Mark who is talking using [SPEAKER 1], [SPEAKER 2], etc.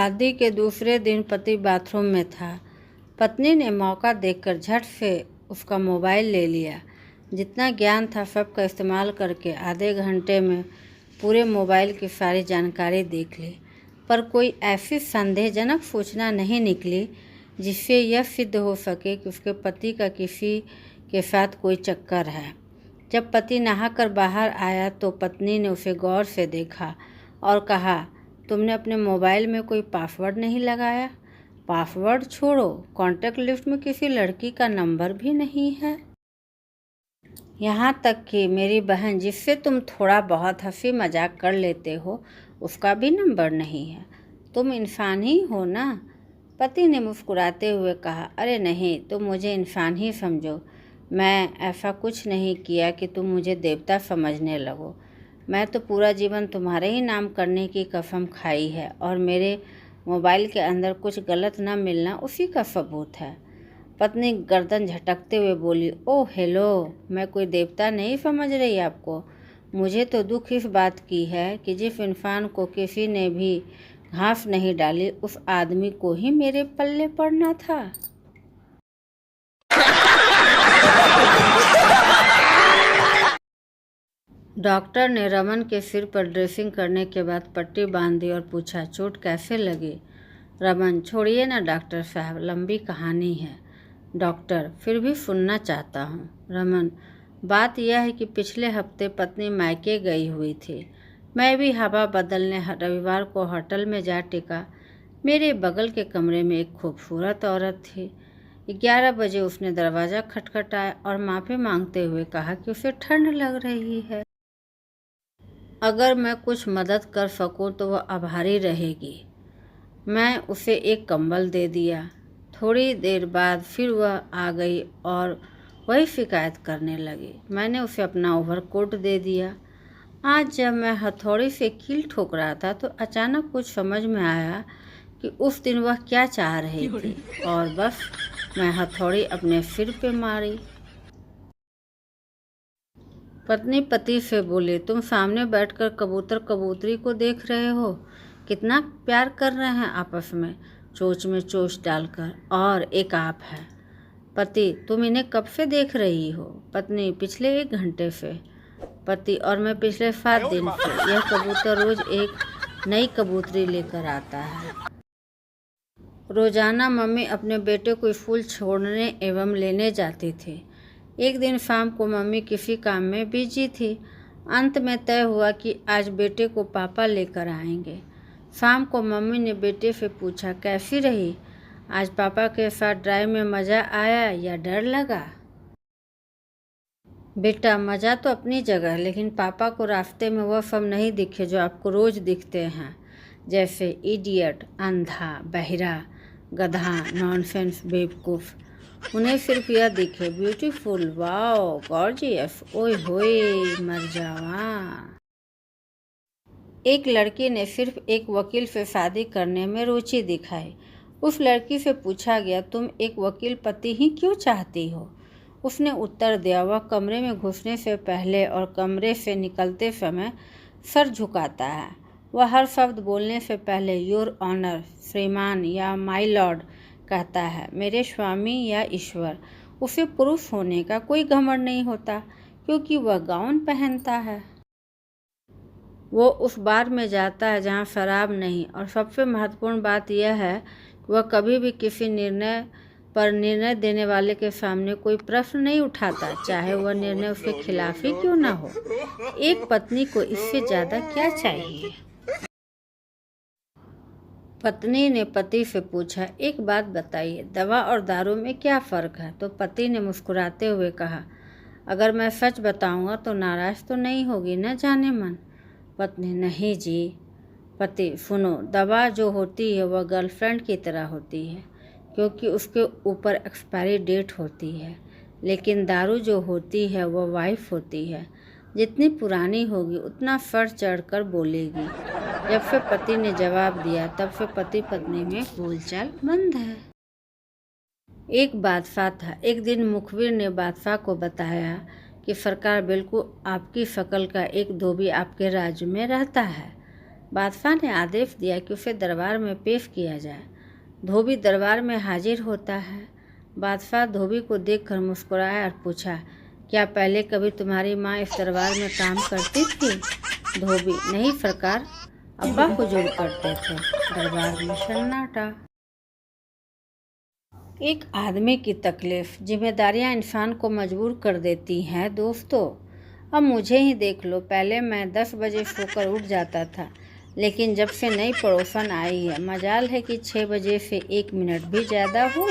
[SPEAKER 1] शादी के दूसरे दिन पति बाथरूम में था। पत्नी ने मौका देखकर झट से उसका मोबाइल ले लिया। जितना ज्ञान था सबका इस्तेमाल करके आधे घंटे में पूरे मोबाइल की सारी जानकारी देख ली, पर कोई ऐसी संदेहजनक सूचना नहीं निकली जिससे यह सिद्ध हो सके कि उसके पति का किसी के साथ कोई चक्कर है। जब पति नहाकर बाहर आया तो पत्नी ने उसे गौर से देखा और कहा, तुमने अपने मोबाइल में कोई पासवर्ड नहीं लगाया? पासवर्ड छोड़ो, कॉन्टैक्ट लिस्ट में किसी लड़की का नंबर भी नहीं है। यहाँ तक कि मेरी बहन जिससे तुम थोड़ा बहुत हंसी मजाक कर लेते हो उसका भी नंबर नहीं है। तुम इंसान ही हो ना? पति ने मुस्कुराते हुए कहा, अरे नहीं, तुम मुझे इंसान ही समझो। मैं ऐसा कुछ नहीं किया कि तुम मुझे देवता समझने लगो। मैं तो पूरा जीवन तुम्हारे ही नाम करने की कसम खाई है और मेरे मोबाइल के अंदर कुछ गलत ना मिलना उसी का सबूत है। पत्नी गर्दन झटकते हुए बोली, ओह हेलो, मैं कोई देवता नहीं समझ रही आपको। मुझे तो दुख इस बात की है कि जिस इंसान को किसी ने भी घास नहीं डाली उस आदमी को ही मेरे पल्ले पड़ना था। डॉक्टर ने रमन के सिर पर ड्रेसिंग करने के बाद पट्टी बांध दी और पूछा, चोट कैसे लगी? रमन, छोड़िए ना डॉक्टर साहब, लंबी कहानी है। डॉक्टर, फिर भी सुनना चाहता हूँ। रमन, बात यह है कि पिछले हफ्ते पत्नी मायके गई हुई थी। मैं भी हवा बदलने रविवार को होटल में जा टिका। मेरे बगल के कमरे में एक खूबसूरत औरत थी। 11 बजे उसने दरवाज़ा खटखटाया और माफ़ी मांगते हुए कहा कि उसे ठंड लग रही है। अगर मैं कुछ मदद कर सकूं तो वह आभारी रहेगी। मैं उसे एक कंबल दे दिया। थोड़ी देर बाद फिर वह आ गई और वही शिकायत करने लगी। मैंने उसे अपना ओवरकोट दे दिया। आज जब मैं हथौड़ी से कील ठोक रहा था तो अचानक कुछ समझ में आया कि उस दिन वह क्या चाह रही थी और बस मैं हथौड़ी अपने सिर पे मारी। पत्नी पति से बोली, तुम सामने बैठकर कबूतर कबूतरी को देख रहे हो, कितना प्यार कर रहे हैं आपस में चोंच डालकर, और एक आप है। पति, तुम इन्हें कब से देख रही हो? पत्नी, पिछले 1 घंटे से। पति, और मैं पिछले 7 दिन से। यह कबूतर रोज एक नई कबूतरी लेकर आता है। रोजाना मम्मी अपने बेटे को स्कूल छोड़ने एवं लेने जाती थी। एक दिन शाम को मम्मी किसी काम में बिजी थी। अंत में तय हुआ कि आज बेटे को पापा लेकर आएंगे। शाम को मम्मी ने बेटे से पूछा, कैसी रही आज? पापा के साथ ड्राइव में मज़ा आया या डर लगा? बेटा, मज़ा तो अपनी जगह, लेकिन पापा को रास्ते में वह सब नहीं दिखे जो आपको रोज़ दिखते हैं, जैसे इडियट, अंधा, बहिरा, गधा, नॉनसेंस, बेवकूफ़। उन्हें सिर्फ यह दिखे, ब्यूटीफुल, वाओ, गॉर्जियस, ओए होए, मर जावा। एक लड़की ने सिर्फ एक वकील से शादी करने में रुचि दिखाई। उस लड़की से पूछा गया, तुम एक वकील पति ही क्यों चाहती हो? उसने उत्तर दिया, वह कमरे में घुसने से पहले और कमरे से निकलते समय सर झुकाता है। वह हर शब्द बोलने से पहले योर ऑनर, श्रीमान या माय लॉर्ड कहता है, मेरे स्वामी या ईश्वर। उसे पुरुष होने का कोई घमंड नहीं होता क्योंकि वह गाउन पहनता है। वो उस बार में जाता है जहाँ शराब नहीं, और सबसे महत्वपूर्ण बात यह है कि वह कभी भी किसी निर्णय देने वाले के सामने कोई प्रश्न नहीं उठाता, चाहे वह निर्णय उसके खिलाफ ही क्यों ना हो। एक पत्नी को इससे ज़्यादा क्या चाहिए? पत्नी ने पति से पूछा, एक बात बताइए, दवा और दारू में क्या फ़र्क है? तो पति ने मुस्कुराते हुए कहा, अगर मैं सच बताऊंगा तो नाराज़ तो नहीं होगी न जाने मन? पत्नी, नहीं जी। पति, सुनो, दवा जो होती है वह गर्लफ्रेंड की तरह होती है क्योंकि उसके ऊपर एक्सपायरी डेट होती है, लेकिन दारू जो होती है वह वाइफ होती है। जितनी पुरानी होगी उतना सर चढ़कर बोलेगी। जब से पति ने जवाब दिया तब से पति पत्नी में बोलचाल बंद है। एक बादशाह था। एक दिन मुखबिर ने बादशाह को बताया कि सरकार बिल्कुल आपकी शक्ल का एक धोबी आपके राज्य में रहता है। बादशाह ने आदेश दिया कि उसे दरबार में पेश किया जाए। धोबी दरबार में हाजिर होता है। बादशाह धोबी को देखकर मुस्कुराया और पूछा, क्या पहले कभी तुम्हारी माँ इस दरबार में काम करती थी? धोबी, नहीं सरकार, अब्बा हुजूर करते थे। दरबार में सन्नाटा। एक आदमी की तकलीफ, जिम्मेदारियां इंसान को मजबूर कर देती हैं दोस्तों। अब मुझे ही देख लो, पहले मैं 10 बजे सोकर उठ जाता था, लेकिन जब से नई पड़ोसन आई है, मजाल है कि 6 बजे से 1 मिनट भी ज़्यादा हो